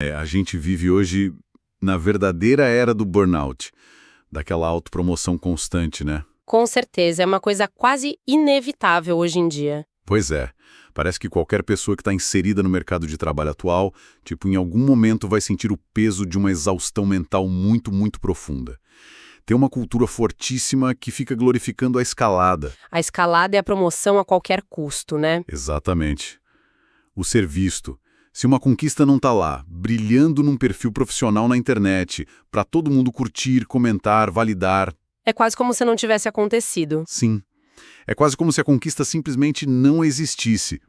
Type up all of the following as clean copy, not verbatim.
A gente vive hoje na verdadeira era do burnout, daquela autopromoção constante, né? Com certeza, é uma coisa quase inevitável hoje em dia. Pois é. Parece que qualquer pessoa que está inserida no mercado de trabalho atual, em algum momento vai sentir o peso de uma exaustão mental muito, muito profunda. Tem uma cultura fortíssima que fica glorificando a escalada. A escalada é a promoção a qualquer custo, né? Exatamente. O ser visto. Se uma conquista não está lá, brilhando num perfil profissional na internet, para todo mundo curtir, comentar, validar. É quase como se não tivesse acontecido. Sim. É quase como se a conquista simplesmente não existisse.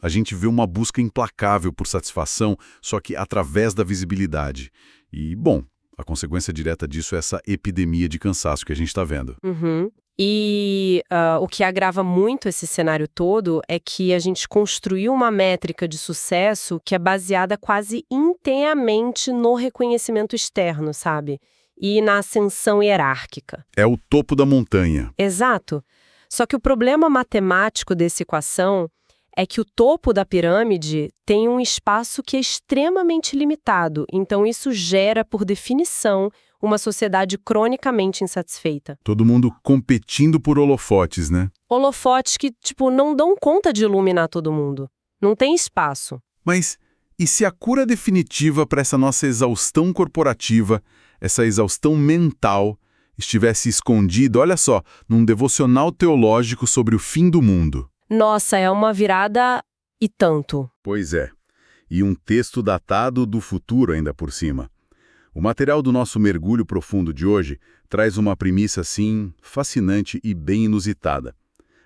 A gente vê uma busca implacável por satisfação, só que através da visibilidade. E, bom, a consequência direta disso é essa epidemia de cansaço que a gente está vendo. Uhum. E o que agrava muito esse cenário todo é que a gente construiu uma métrica de sucesso que é baseada quase inteiramente no reconhecimento externo, sabe? E na ascensão hierárquica. É o topo da montanha. Exato. Só que o problema matemático dessa equação é que o topo da pirâmide tem um espaço que é extremamente limitado, então isso gera, por definição, uma sociedade cronicamente insatisfeita. Todo mundo competindo por holofotes, né? Holofotes que, não dão conta de iluminar todo mundo. Não tem espaço. Mas e se a cura definitiva para essa nossa exaustão corporativa, essa exaustão mental, estivesse escondida, olha só, num devocional teológico sobre o fim do mundo? Nossa, é uma virada e tanto. Pois é. E um texto datado do futuro ainda por cima. O material do nosso mergulho profundo de hoje traz uma premissa, assim, fascinante e bem inusitada.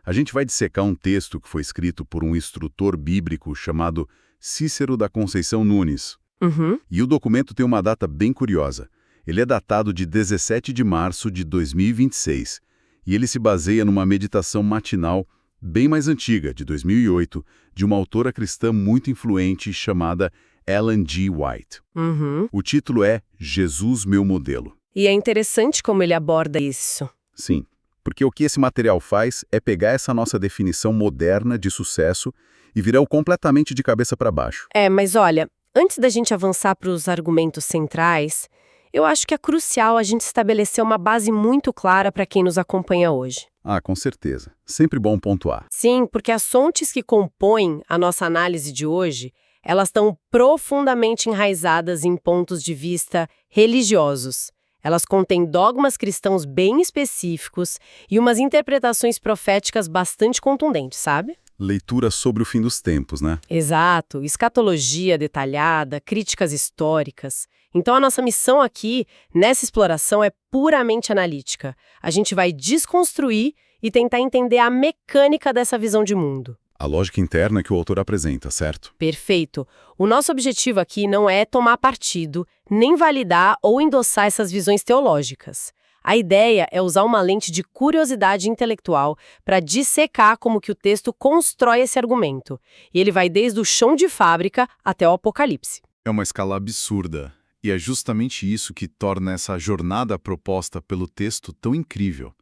A gente vai dissecar um texto que foi escrito por um instrutor bíblico chamado Cícero da Conceição Nunes. Uhum. E o documento tem uma data bem curiosa. Ele é datado de 17 de março de 2026. E ele se baseia numa meditação matinal bem mais antiga, de 2008, de uma autora cristã muito influente chamada Ellen G. White. Uhum. O título é Jesus, Meu Modelo. E é interessante como ele aborda isso. Sim, porque o que esse material faz é pegar essa nossa definição moderna de sucesso e virar-o completamente de cabeça para baixo. Mas olha, antes da gente avançar para os argumentos centrais, eu acho que é crucial a gente estabelecer uma base muito clara para quem nos acompanha hoje. Ah, com certeza. Sempre bom pontuar. Sim, porque as fontes que compõem a nossa análise de hoje, elas estão profundamente enraizadas em pontos de vista religiosos. Elas contêm dogmas cristãos bem específicos e umas interpretações proféticas bastante contundentes, sabe? Leitura sobre o fim dos tempos, né? Exato, escatologia detalhada, críticas históricas. Então a nossa missão aqui, nessa exploração, é puramente analítica. A gente vai desconstruir e tentar entender a mecânica dessa visão de mundo. A lógica interna que o autor apresenta, certo? Perfeito. O nosso objetivo aqui não é tomar partido, nem validar ou endossar essas visões teológicas. A ideia é usar uma lente de curiosidade intelectual para dissecar como que o texto constrói esse argumento. E ele vai desde o chão de fábrica até o Apocalipse. É uma escala absurda. E é justamente isso que torna essa jornada proposta pelo texto tão incrível.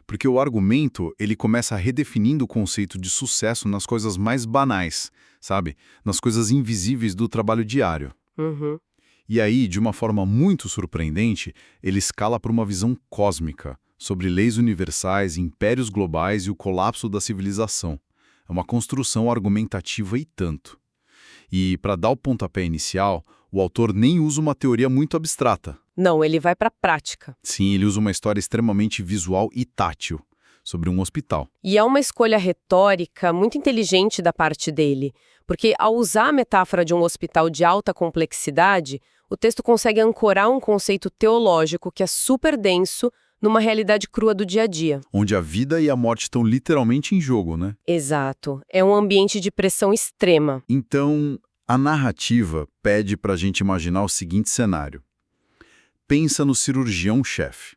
Porque o argumento, ele começa redefinindo o conceito de sucesso nas coisas mais banais, sabe? Nas coisas invisíveis do trabalho diário. Uhum. E aí, de uma forma muito surpreendente, ele escala para uma visão cósmica, sobre leis universais, impérios globais e o colapso da civilização. É uma construção argumentativa e tanto. E, para dar o pontapé inicial, o autor nem usa uma teoria muito abstrata. Não, ele vai para a prática. Sim, ele usa uma história extremamente visual e tátil, sobre um hospital. E é uma escolha retórica muito inteligente da parte dele, porque ao usar a metáfora de um hospital de alta complexidade, o texto consegue ancorar um conceito teológico que é super denso numa realidade crua do dia a dia. Onde a vida e a morte estão literalmente em jogo, né? Exato. É um ambiente de pressão extrema. Então, a narrativa pede para a gente imaginar o seguinte cenário. Pensa no cirurgião-chefe.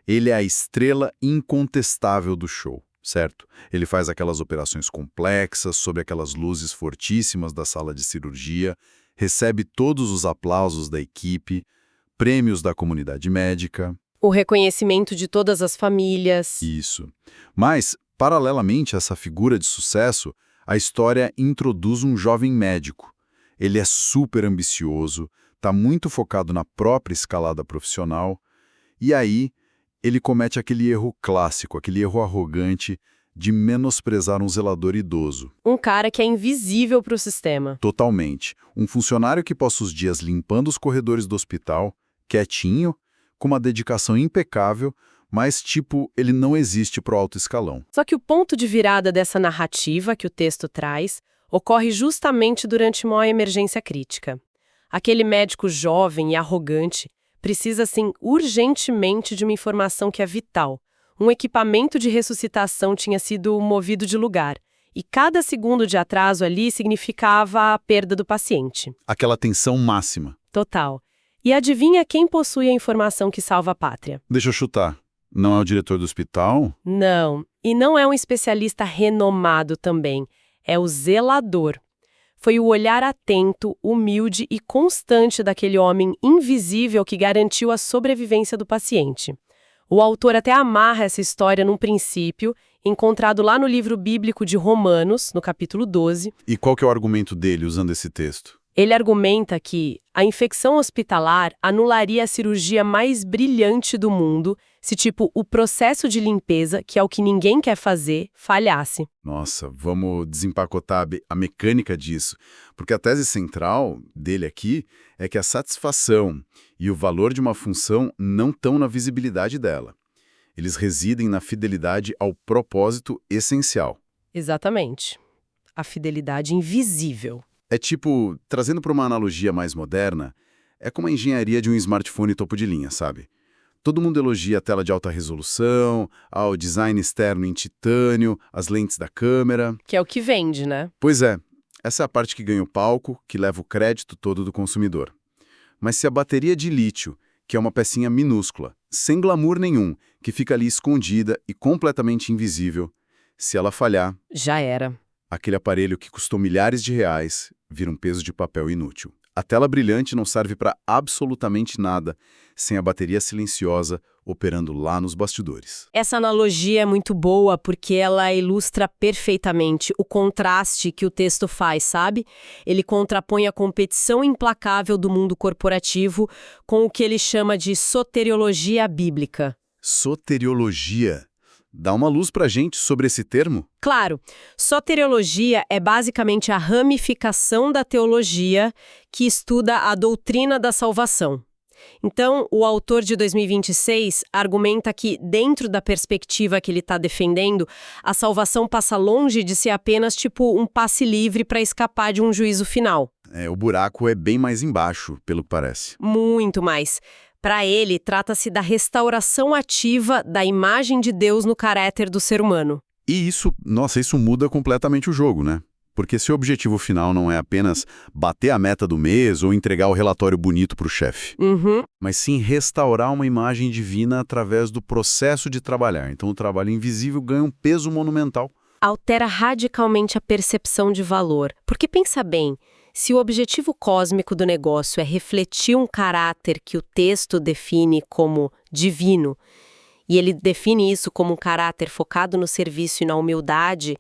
Ele é a estrela incontestável do show, certo? Ele faz aquelas operações complexas, sob aquelas luzes fortíssimas da sala de cirurgia, recebe todos os aplausos da equipe, prêmios da comunidade médica. O reconhecimento de todas as famílias. Isso. Mas, paralelamente a essa figura de sucesso, a história introduz um jovem médico. Ele é super ambicioso, está muito focado na própria escalada profissional, e aí ele comete aquele erro clássico, aquele erro arrogante de menosprezar um zelador idoso. Um cara que é invisível para o sistema. Totalmente. Um funcionário que passa os dias limpando os corredores do hospital, quietinho, com uma dedicação impecável, mas, tipo, ele não existe pro alto escalão. Só que o ponto de virada dessa narrativa que o texto traz ocorre justamente durante uma emergência crítica. Aquele médico jovem e arrogante precisa, assim, urgentemente de uma informação que é vital. Um equipamento de ressuscitação tinha sido movido de lugar, e cada segundo de atraso ali significava a perda do paciente. Aquela tensão máxima. Total. E adivinha quem possui a informação que salva a pátria? Deixa eu chutar. Não é o diretor do hospital? Não. E não é um especialista renomado também. É o zelador. Foi o olhar atento, humilde e constante daquele homem invisível que garantiu a sobrevivência do paciente. O autor até amarra essa história num princípio, encontrado lá no livro bíblico de Romanos, no capítulo 12. E qual que é o argumento dele usando esse texto? Ele argumenta que a infecção hospitalar anularia a cirurgia mais brilhante do mundo se, tipo, o processo de limpeza, que é o que ninguém quer fazer, falhasse. Nossa, vamos desempacotar a mecânica disso, porque a tese central dele aqui é que a satisfação e o valor de uma função não estão na visibilidade dela. Eles residem na fidelidade ao propósito essencial. Exatamente. A fidelidade invisível. É tipo, trazendo para uma analogia mais moderna, é como a engenharia de um smartphone topo de linha, sabe? Todo mundo elogia a tela de alta resolução, o design externo em titânio, as lentes da câmera. Que é o que vende, né? Pois é, essa é a parte que ganha o palco, que leva o crédito todo do consumidor. Mas se a bateria de lítio, que é uma pecinha minúscula, sem glamour nenhum, que fica ali escondida e completamente invisível, se ela falhar, já era. Aquele aparelho que custou milhares de reais vira um peso de papel inútil. A tela brilhante não serve para absolutamente nada sem a bateria silenciosa operando lá nos bastidores. Essa analogia é muito boa porque ela ilustra perfeitamente o contraste que o texto faz, sabe? Ele contrapõe a competição implacável do mundo corporativo com o que ele chama de soteriologia bíblica. Soteriologia? Dá uma luz pra gente sobre esse termo? Claro, soteriologia é basicamente a ramificação da teologia que estuda a doutrina da salvação. Então, o autor de 2026 argumenta que, dentro da perspectiva que ele está defendendo, a salvação passa longe de ser apenas tipo um passe livre para escapar de um juízo final. O buraco é bem mais embaixo, pelo que parece. Muito mais. Para ele, trata-se da restauração ativa da imagem de Deus no caráter do ser humano. E isso muda completamente o jogo, né? Porque se o objetivo final não é apenas bater a meta do mês ou entregar o relatório bonito para o chefe, mas sim restaurar uma imagem divina através do processo de trabalhar. Então o trabalho invisível ganha um peso monumental. Altera radicalmente a percepção de valor. Porque pensa bem, se o objetivo cósmico do negócio é refletir um caráter que o texto define como divino, e ele define isso como um caráter focado no serviço e na humildade,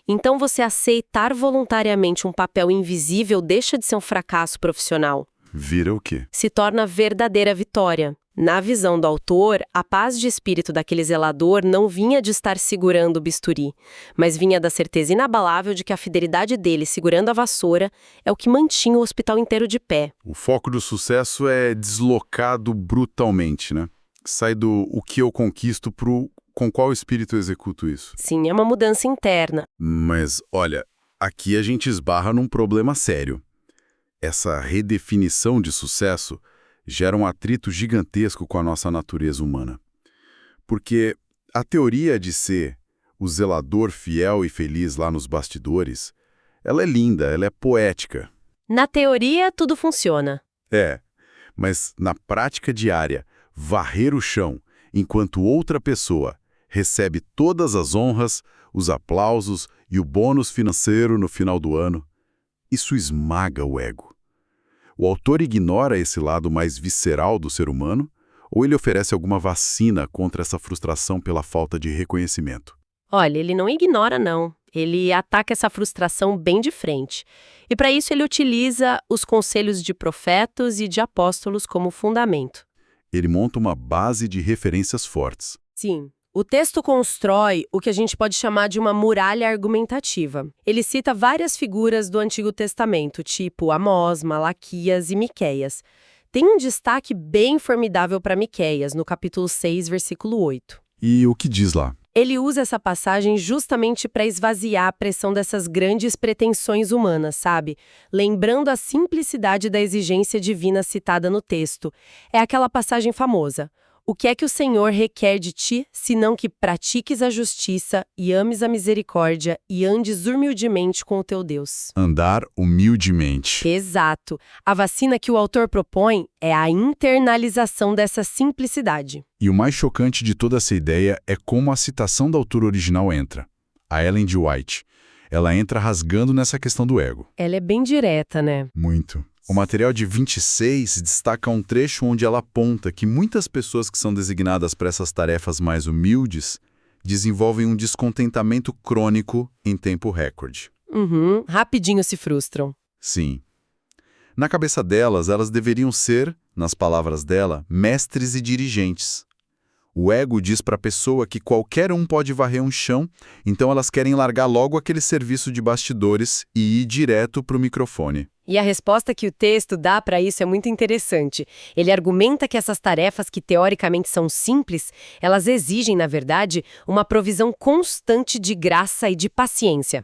então você aceitar voluntariamente um papel invisível deixa de ser um fracasso profissional. Vira o quê? Se torna verdadeira vitória. Na visão do autor, a paz de espírito daquele zelador não vinha de estar segurando o bisturi, mas vinha da certeza inabalável de que a fidelidade dele segurando a vassoura é o que mantinha o hospital inteiro de pé. O foco do sucesso é deslocado brutalmente, né? Sai do o que eu conquisto pro com qual espírito eu executo isso. Sim, é uma mudança interna. Mas, olha, aqui a gente esbarra num problema sério. Essa redefinição de sucesso gera um atrito gigantesco com a nossa natureza humana. Porque a teoria de ser o zelador fiel e feliz lá nos bastidores, ela é linda, ela é poética. Na teoria, tudo funciona. Mas na prática diária, varrer o chão enquanto outra pessoa recebe todas as honras, os aplausos e o bônus financeiro no final do ano, isso esmaga o ego. O autor ignora esse lado mais visceral do ser humano ou ele oferece alguma vacina contra essa frustração pela falta de reconhecimento? Olha, ele não ignora, não. Ele ataca essa frustração bem de frente. E para isso ele utiliza os conselhos de profetas e de apóstolos como fundamento. Ele monta uma base de referências fortes. Sim. O texto constrói o que a gente pode chamar de uma muralha argumentativa. Ele cita várias figuras do Antigo Testamento, tipo Amós, Malaquias e Miqueias. Tem um destaque bem formidável para Miqueias, no capítulo 6, versículo 8. E o que diz lá? Ele usa essa passagem justamente para esvaziar a pressão dessas grandes pretensões humanas, sabe? Lembrando a simplicidade da exigência divina citada no texto. É aquela passagem famosa. O que é que o Senhor requer de ti, senão que pratiques a justiça e ames a misericórdia e andes humildemente com o teu Deus? Andar humildemente. Exato. A vacina que o autor propõe é a internalização dessa simplicidade. E o mais chocante de toda essa ideia é como a citação da autora original entra. A Ellen G. White. Ela entra rasgando nessa questão do ego. Ela é bem direta, né? Muito. O material de 26 destaca um trecho onde ela aponta que muitas pessoas que são designadas para essas tarefas mais humildes desenvolvem um descontentamento crônico em tempo recorde. Rapidinho se frustram. Sim. Na cabeça delas, elas deveriam ser, nas palavras dela, mestres e dirigentes. O ego diz para a pessoa que qualquer um pode varrer um chão, então elas querem largar logo aquele serviço de bastidores e ir direto para o microfone. E a resposta que o texto dá para isso é muito interessante. Ele argumenta que essas tarefas que teoricamente são simples, elas exigem, na verdade, uma provisão constante de graça e de paciência.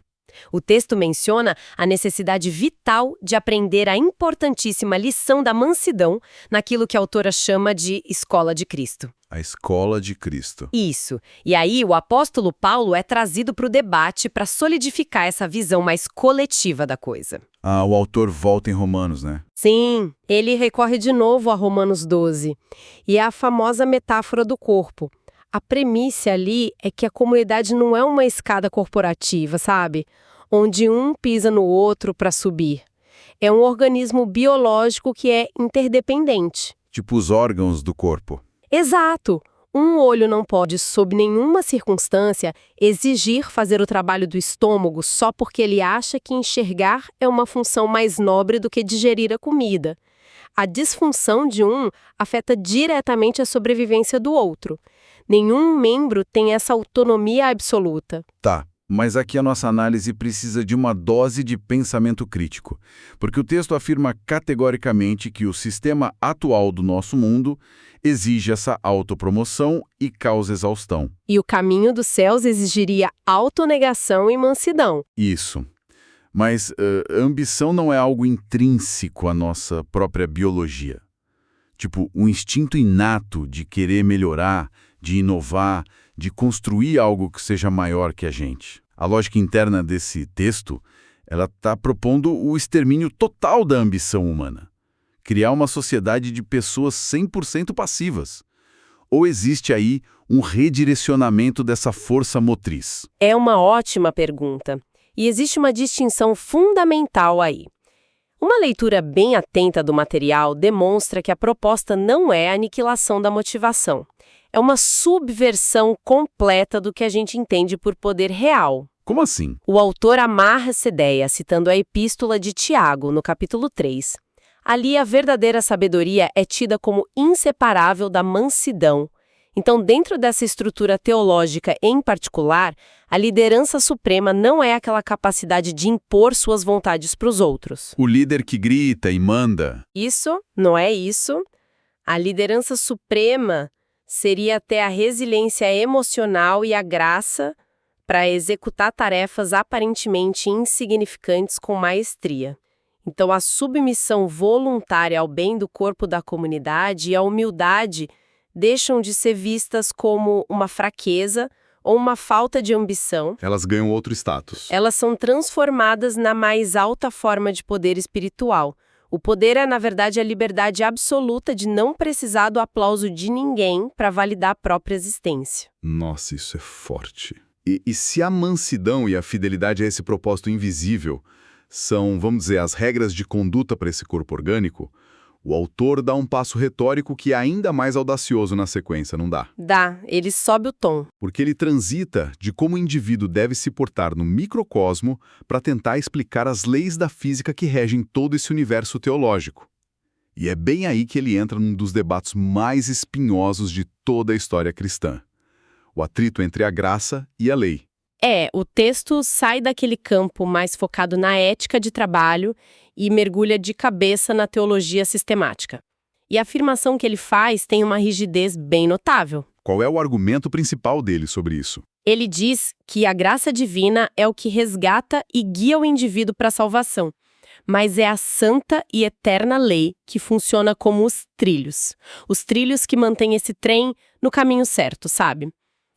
O texto menciona a necessidade vital de aprender a importantíssima lição da mansidão naquilo que a autora chama de escola de Cristo. A escola de Cristo. Isso. E aí o apóstolo Paulo é trazido para o debate para solidificar essa visão mais coletiva da coisa. O autor volta em Romanos, né? Sim, ele recorre de novo a Romanos 12. E é a famosa metáfora do corpo. A premissa ali é que a comunidade não é uma escada corporativa, sabe? Onde um pisa no outro para subir. É um organismo biológico que é interdependente. Tipo os órgãos do corpo. Exato! Um olho não pode, sob nenhuma circunstância, exigir fazer o trabalho do estômago só porque ele acha que enxergar é uma função mais nobre do que digerir a comida. A disfunção de um afeta diretamente a sobrevivência do outro. Nenhum membro tem essa autonomia absoluta. Tá, mas aqui a nossa análise precisa de uma dose de pensamento crítico, porque o texto afirma categoricamente que o sistema atual do nosso mundo exige essa autopromoção e causa exaustão. E o caminho dos céus exigiria autonegação e mansidão. Isso. Mas a ambição não é algo intrínseco à nossa própria biologia. Tipo, um instinto inato de querer melhorar, de inovar, de construir algo que seja maior que a gente. A lógica interna desse texto, ela está propondo o extermínio total da ambição humana. Criar uma sociedade de pessoas 100% passivas. Ou existe aí um redirecionamento dessa força motriz? É uma ótima pergunta. E existe uma distinção fundamental aí. Uma leitura bem atenta do material demonstra que a proposta não é a aniquilação da motivação. É uma subversão completa do que a gente entende por poder real. Como assim? O autor amarra essa ideia citando a epístola de Tiago, no capítulo 3. Ali a verdadeira sabedoria é tida como inseparável da mansidão. Então, dentro dessa estrutura teológica em particular, a liderança suprema não é aquela capacidade de impor suas vontades para os outros. O líder que grita e manda. Isso não é isso. A liderança suprema seria ter a resiliência emocional e a graça para executar tarefas aparentemente insignificantes com maestria. Então, a submissão voluntária ao bem do corpo da comunidade e a humildade deixam de ser vistas como uma fraqueza ou uma falta de ambição. Elas ganham outro status. Elas são transformadas na mais alta forma de poder espiritual. O poder é, na verdade, a liberdade absoluta de não precisar do aplauso de ninguém para validar a própria existência. Nossa, isso é forte. E se a mansidão e a fidelidade a esse propósito invisível são, vamos dizer, as regras de conduta para esse corpo orgânico, O autor dá um passo retórico que é ainda mais audacioso na sequência, não dá? Dá, ele sobe o tom. Porque ele transita de como o indivíduo deve se portar no microcosmo para tentar explicar as leis da física que regem todo esse universo teológico. E é bem aí que ele entra num dos debates mais espinhosos de toda a história cristã: o atrito entre a graça e a lei. O texto sai daquele campo mais focado na ética de trabalho e mergulha de cabeça na teologia sistemática. E a afirmação que ele faz tem uma rigidez bem notável. Qual é o argumento principal dele sobre isso? Ele diz que a graça divina é o que resgata e guia o indivíduo para a salvação, mas é a santa e eterna lei que funciona como os trilhos que mantêm esse trem no caminho certo, sabe?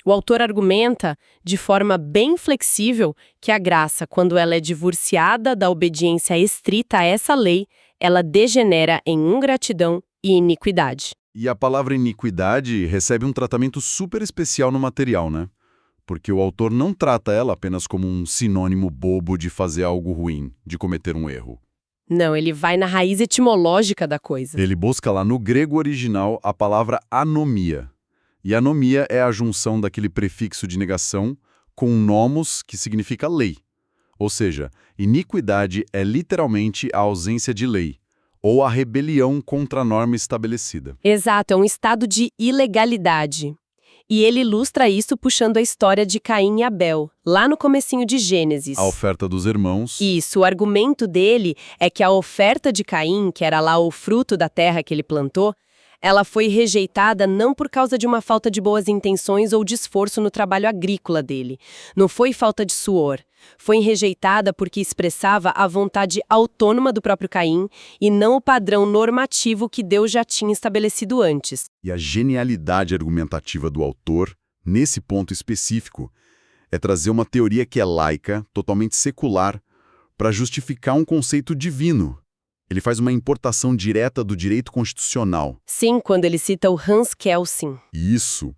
O autor argumenta, de forma bem flexível, que a graça, quando ela é divorciada da obediência estrita a essa lei, ela degenera em ingratidão e iniquidade. E a palavra iniquidade recebe um tratamento super especial no material, né? Porque o autor não trata ela apenas como um sinônimo bobo de fazer algo ruim, de cometer um erro. Não, ele vai na raiz etimológica da coisa. Ele busca lá no grego original a palavra anomia. E anomia é a junção daquele prefixo de negação com nomos, que significa lei. Ou seja, iniquidade é literalmente a ausência de lei, ou a rebelião contra a norma estabelecida. Exato, é um estado de ilegalidade. E ele ilustra isso puxando a história de Caim e Abel, lá no comecinho de Gênesis. A oferta dos irmãos. Isso, o argumento dele é que a oferta de Caim, que era lá o fruto da terra que ele plantou, ela foi rejeitada não por causa de uma falta de boas intenções ou de esforço no trabalho agrícola dele. Não foi falta de suor. Foi rejeitada porque expressava a vontade autônoma do próprio Caim e não o padrão normativo que Deus já tinha estabelecido antes. E a genialidade argumentativa do autor, nesse ponto específico, é trazer uma teoria que é laica, totalmente secular, para justificar um conceito divino. Ele faz uma importação direta do direito constitucional. Sim, quando ele cita o Hans Kelsen. Isso.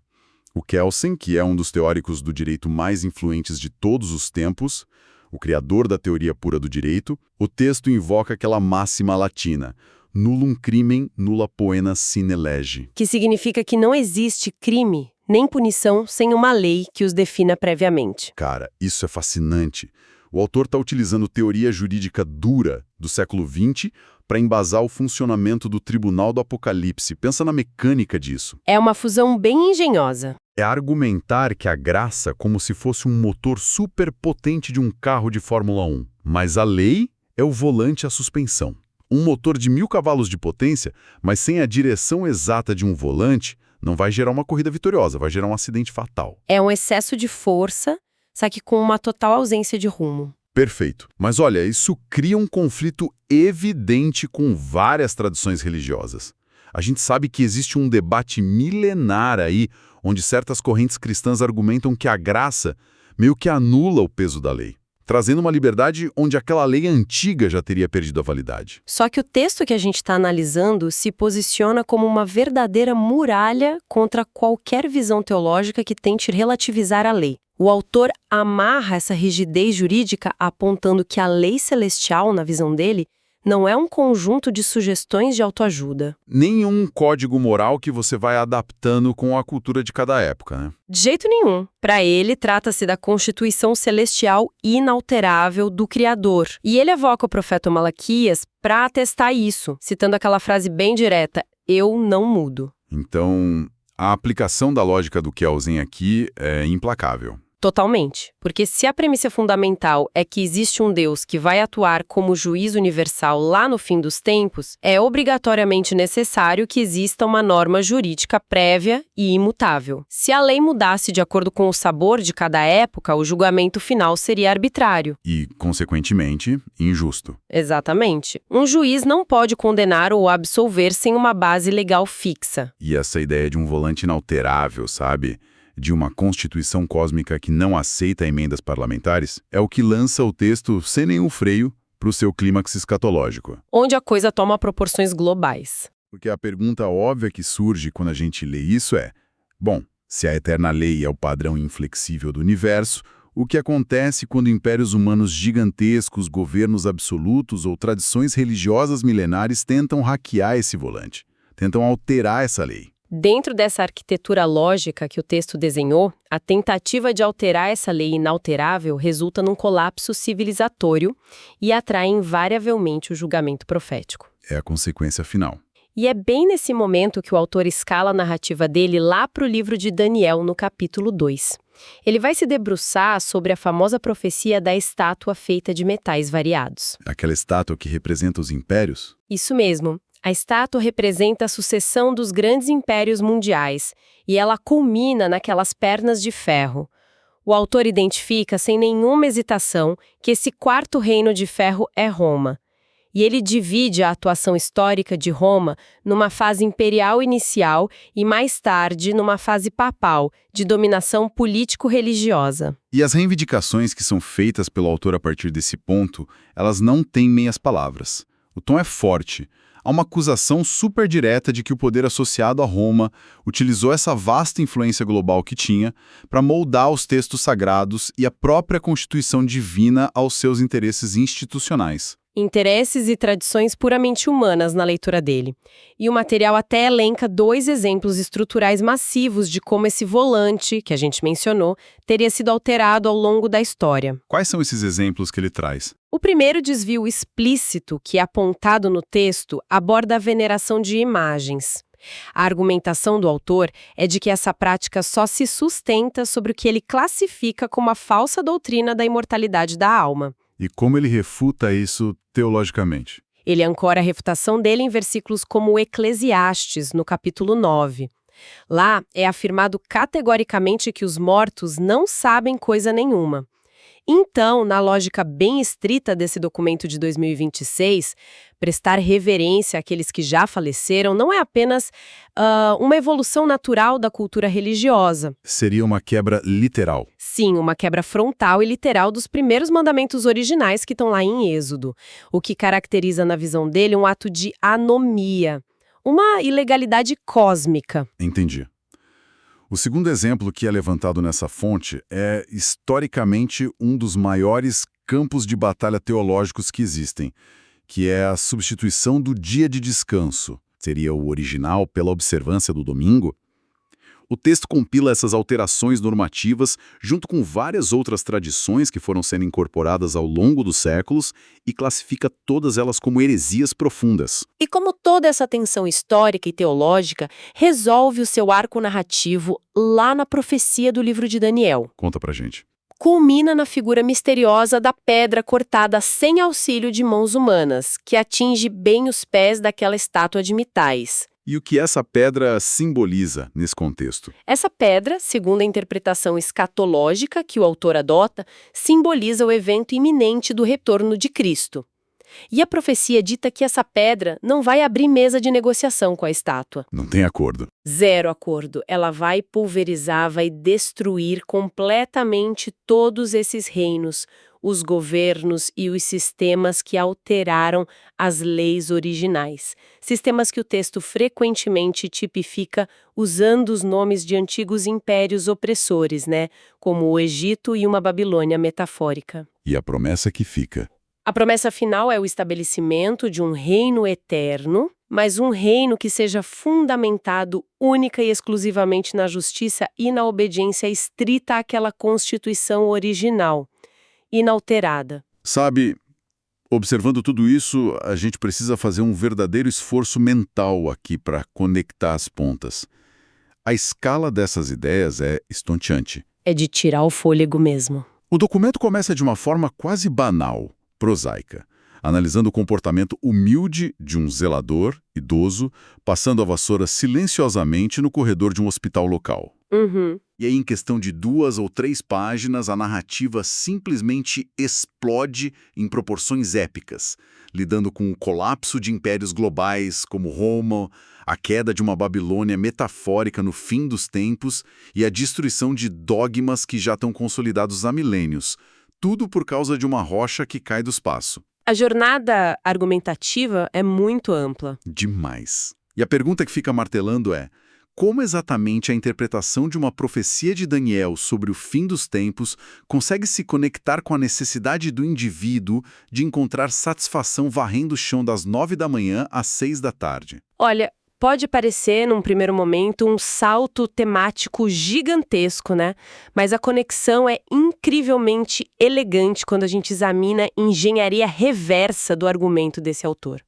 O Kelsen, que é um dos teóricos do direito mais influentes de todos os tempos, o criador da teoria pura do direito, o texto invoca aquela máxima latina: nullum crimen, nulla poena sine lege. Que significa que não existe crime nem punição sem uma lei que os defina previamente. Cara, isso é fascinante. O autor está utilizando teoria jurídica dura do século XX para embasar o funcionamento do Tribunal do Apocalipse. Pensa na mecânica disso. É uma fusão bem engenhosa. É argumentar que a graça como se fosse um motor superpotente de um carro de Fórmula 1. Mas a lei é o volante à suspensão. Um motor de 1000 cavalos de potência, mas sem a direção exata de um volante, não vai gerar uma corrida vitoriosa, vai gerar um acidente fatal. É um excesso de força, só que com uma total ausência de rumo. Perfeito. Mas olha, isso cria um conflito evidente com várias tradições religiosas. A gente sabe que existe um debate milenar aí, onde certas correntes cristãs argumentam que a graça meio que anula o peso da lei, trazendo uma liberdade onde aquela lei antiga já teria perdido a validade. Só que o texto que a gente está analisando se posiciona como uma verdadeira muralha contra qualquer visão teológica que tente relativizar a lei. O autor amarra essa rigidez jurídica apontando que a lei celestial, na visão dele, não é um conjunto de sugestões de autoajuda. Nenhum código moral que você vai adaptando com a cultura de cada época, né? De jeito nenhum. Para ele, trata-se da constituição celestial inalterável do Criador. E ele evoca o profeta Malaquias para atestar isso, citando aquela frase bem direta: eu não mudo. Então, a aplicação da lógica do Kelsen aqui é implacável. Totalmente. Porque se a premissa fundamental é que existe um Deus que vai atuar como juiz universal lá no fim dos tempos, é obrigatoriamente necessário que exista uma norma jurídica prévia e imutável. Se a lei mudasse de acordo com o sabor de cada época, o julgamento final seria arbitrário. E, consequentemente, injusto. Exatamente. Um juiz não pode condenar ou absolver sem uma base legal fixa. E essa ideia de um volante inalterável, sabe? De uma constituição cósmica que não aceita emendas parlamentares, é o que lança o texto sem nenhum freio para o seu clímax escatológico. Onde a coisa toma proporções globais. Porque a pergunta óbvia que surge quando a gente lê isso é: bom, se a eterna lei é o padrão inflexível do universo, o que acontece quando impérios humanos gigantescos, governos absolutos ou tradições religiosas milenares tentam hackear esse volante, tentam alterar essa lei. Dentro dessa arquitetura lógica que o texto desenhou, a tentativa de alterar essa lei inalterável resulta num colapso civilizatório e atrai invariavelmente o julgamento profético. É a consequência final. E é bem nesse momento que o autor escala a narrativa dele lá para o livro de Daniel, no capítulo 2. Ele vai se debruçar sobre a famosa profecia da estátua feita de metais variados. Aquela estátua que representa os impérios? Isso mesmo. A estátua representa a sucessão dos grandes impérios mundiais e ela culmina naquelas pernas de ferro. O autor identifica sem nenhuma hesitação que esse quarto reino de ferro é Roma. E ele divide a atuação histórica de Roma numa fase imperial inicial e mais tarde numa fase papal, de dominação político-religiosa. E as reivindicações que são feitas pelo autor a partir desse ponto, elas não têm meias palavras. O tom é forte. Há uma acusação super direta de que o poder associado a Roma utilizou essa vasta influência global que tinha para moldar os textos sagrados e a própria Constituição divina aos seus interesses institucionais. Interesses e tradições puramente humanas na leitura dele. E o material até elenca 2 exemplos estruturais massivos de como esse volante, que a gente mencionou, teria sido alterado ao longo da história. Quais são esses exemplos que ele traz? O primeiro desvio explícito, que é apontado no texto, aborda a veneração de imagens. A argumentação do autor é de que essa prática só se sustenta sobre o que ele classifica como a falsa doutrina da imortalidade da alma. E como ele refuta isso teologicamente? Ele ancora a refutação dele em versículos como o Eclesiastes, no capítulo 9. Lá é afirmado categoricamente que os mortos não sabem coisa nenhuma. Então, na lógica bem estrita desse documento de 2026, prestar reverência àqueles que já faleceram não é apenas uma evolução natural da cultura religiosa. Seria uma quebra literal. Sim, uma quebra frontal e literal dos primeiros mandamentos originais que estão lá em Êxodo, o que caracteriza na visão dele um ato de anomia, uma ilegalidade cósmica. Entendi. O segundo exemplo que é levantado nessa fonte é, historicamente, um dos maiores campos de batalha teológicos que existem, que é a substituição do dia de descanso. Seria o original pela observância do domingo? O texto compila essas alterações normativas junto com várias outras tradições que foram sendo incorporadas ao longo dos séculos e classifica todas elas como heresias profundas. E como toda essa tensão histórica e teológica resolve o seu arco narrativo lá na profecia do livro de Daniel. Conta pra gente. Culmina na figura misteriosa da pedra cortada sem auxílio de mãos humanas, que atinge bem os pés daquela estátua de metais. E o que essa pedra simboliza nesse contexto? Essa pedra, segundo a interpretação escatológica que o autor adota, simboliza o evento iminente do retorno de Cristo. E a profecia dita que essa pedra não vai abrir mesa de negociação com a estátua. Não tem acordo. Zero acordo. Ela vai pulverizar, vai destruir completamente todos esses reinos, os governos e os sistemas que alteraram as leis originais. Sistemas que o texto frequentemente tipifica usando os nomes de antigos impérios opressores, como o Egito e uma Babilônia metafórica. E a promessa que fica? A promessa final é o estabelecimento de um reino eterno, mas um reino que seja fundamentado única e exclusivamente na justiça e na obediência estrita àquela Constituição original, inalterada. Sabe, observando tudo isso, a gente precisa fazer um verdadeiro esforço mental aqui para conectar as pontas. A escala dessas ideias é estonteante. É de tirar o fôlego mesmo. O documento começa de uma forma quase banal, prosaica, analisando o comportamento humilde de um zelador, idoso, passando a vassoura silenciosamente no corredor de um hospital local. E aí, em questão de 2 ou 3 páginas, a narrativa simplesmente explode em proporções épicas, lidando com o colapso de impérios globais como Roma, a queda de uma Babilônia metafórica no fim dos tempos e a destruição de dogmas que já estão consolidados há milênios, tudo por causa de uma rocha que cai do espaço. A jornada argumentativa é muito ampla. Demais. E a pergunta que fica martelando é: como exatamente a interpretação de uma profecia de Daniel sobre o fim dos tempos consegue se conectar com a necessidade do indivíduo de encontrar satisfação varrendo o chão das 9 da manhã às 6 da tarde. Olha, pode parecer, num primeiro momento, um salto temático gigantesco, né? Mas a conexão é incrivelmente elegante quando a gente examina a engenharia reversa do argumento desse autor.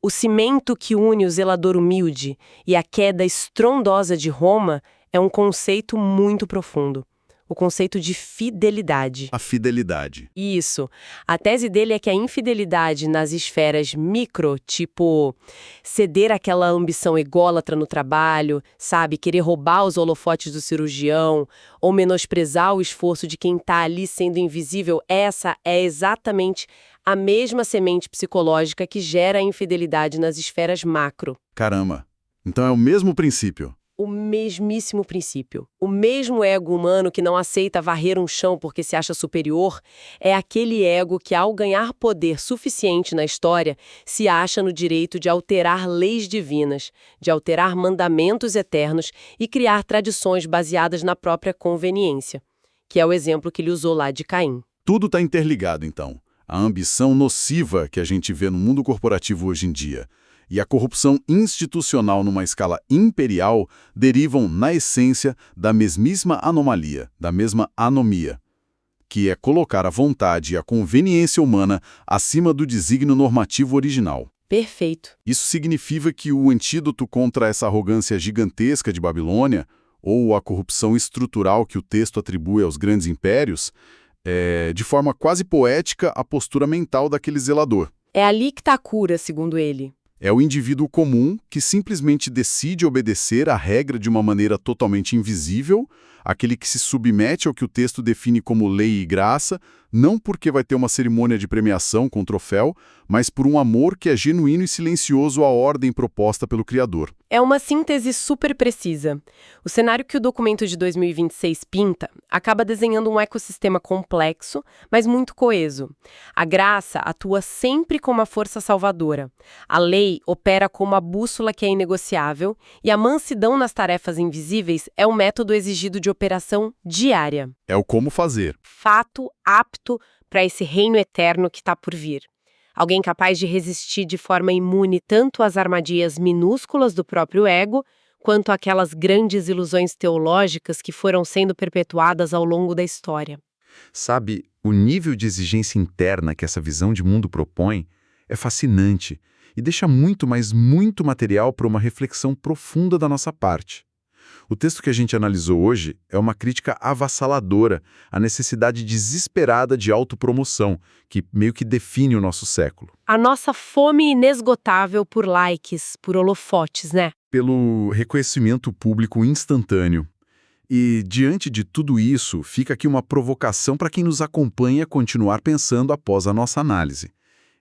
O cimento que une o zelador humilde e a queda estrondosa de Roma é um conceito muito profundo. O conceito de fidelidade. A fidelidade. Isso. A tese dele é que a infidelidade nas esferas micro, tipo ceder àquela ambição ególatra no trabalho, sabe, querer roubar os holofotes do cirurgião, ou menosprezar o esforço de quem está ali sendo invisível, essa é exatamente a mesma semente psicológica que gera a infidelidade nas esferas macro. Caramba. Então é o mesmo princípio. O mesmíssimo princípio. O mesmo ego humano que não aceita varrer um chão porque se acha superior é aquele ego que, ao ganhar poder suficiente na história, se acha no direito de alterar leis divinas, de alterar mandamentos eternos e criar tradições baseadas na própria conveniência, que é o exemplo que ele usou lá de Caim. Tudo está interligado, então. A ambição nociva que a gente vê no mundo corporativo hoje em dia e a corrupção institucional numa escala imperial derivam, na essência, da mesmíssima anomalia, da mesma anomia, que é colocar a vontade e a conveniência humana acima do desígnio normativo original. Perfeito. Isso significa que o antídoto contra essa arrogância gigantesca de Babilônia, ou a corrupção estrutural que o texto atribui aos grandes impérios, é, de forma quase poética, a postura mental daquele zelador. É ali que está a cura, segundo ele. É o indivíduo comum que simplesmente decide obedecer à regra de uma maneira totalmente invisível, aquele que se submete ao que o texto define como lei e graça, não porque vai ter uma cerimônia de premiação com troféu, mas por um amor que é genuíno e silencioso à ordem proposta pelo Criador. É uma síntese super precisa. O cenário que o documento de 2026 pinta acaba desenhando um ecossistema complexo, mas muito coeso. A graça atua sempre como a força salvadora. A lei opera como a bússola que é inegociável e a mansidão nas tarefas invisíveis é o método exigido de operação diária. É o como fazer. Fato apto para esse reino eterno que está por vir. Alguém capaz de resistir de forma imune tanto às armadilhas minúsculas do próprio ego, quanto àquelas grandes ilusões teológicas que foram sendo perpetuadas ao longo da história. Sabe, o nível de exigência interna que essa visão de mundo propõe é fascinante e deixa muito, mas muito material para uma reflexão profunda da nossa parte. O texto que a gente analisou hoje é uma crítica avassaladora à necessidade desesperada de autopromoção, que meio que define o nosso século. A nossa fome inesgotável por likes, por holofotes, né? Pelo reconhecimento público instantâneo. E, diante de tudo isso, fica aqui uma provocação para quem nos acompanha continuar pensando após a nossa análise.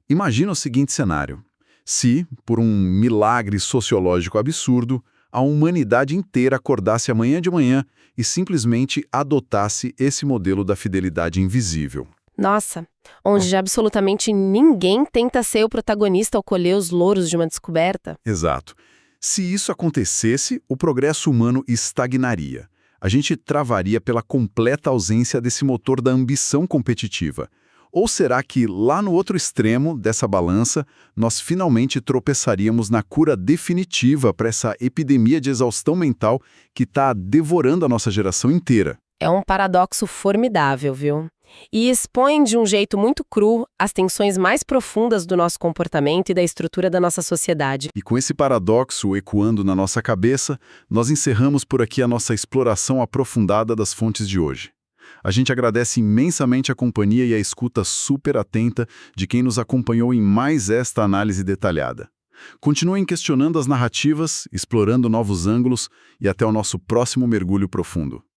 Imagina o seguinte cenário. Se, por um milagre sociológico absurdo, a humanidade inteira acordasse amanhã de manhã e simplesmente adotasse esse modelo da fidelidade invisível. Nossa, onde absolutamente ninguém tenta ser o protagonista ao colher os louros de uma descoberta. Exato. Se isso acontecesse, o progresso humano estagnaria. A gente travaria pela completa ausência desse motor da ambição competitiva. Ou será que, lá no outro extremo dessa balança, nós finalmente tropeçaríamos na cura definitiva para essa epidemia de exaustão mental que está devorando a nossa geração inteira? É um paradoxo formidável, viu? E expõe de um jeito muito cru as tensões mais profundas do nosso comportamento e da estrutura da nossa sociedade. E com esse paradoxo ecoando na nossa cabeça, nós encerramos por aqui a nossa exploração aprofundada das fontes de hoje. A gente agradece imensamente a companhia e a escuta super atenta de quem nos acompanhou em mais esta análise detalhada. Continuem questionando as narrativas, explorando novos ângulos e até o nosso próximo mergulho profundo.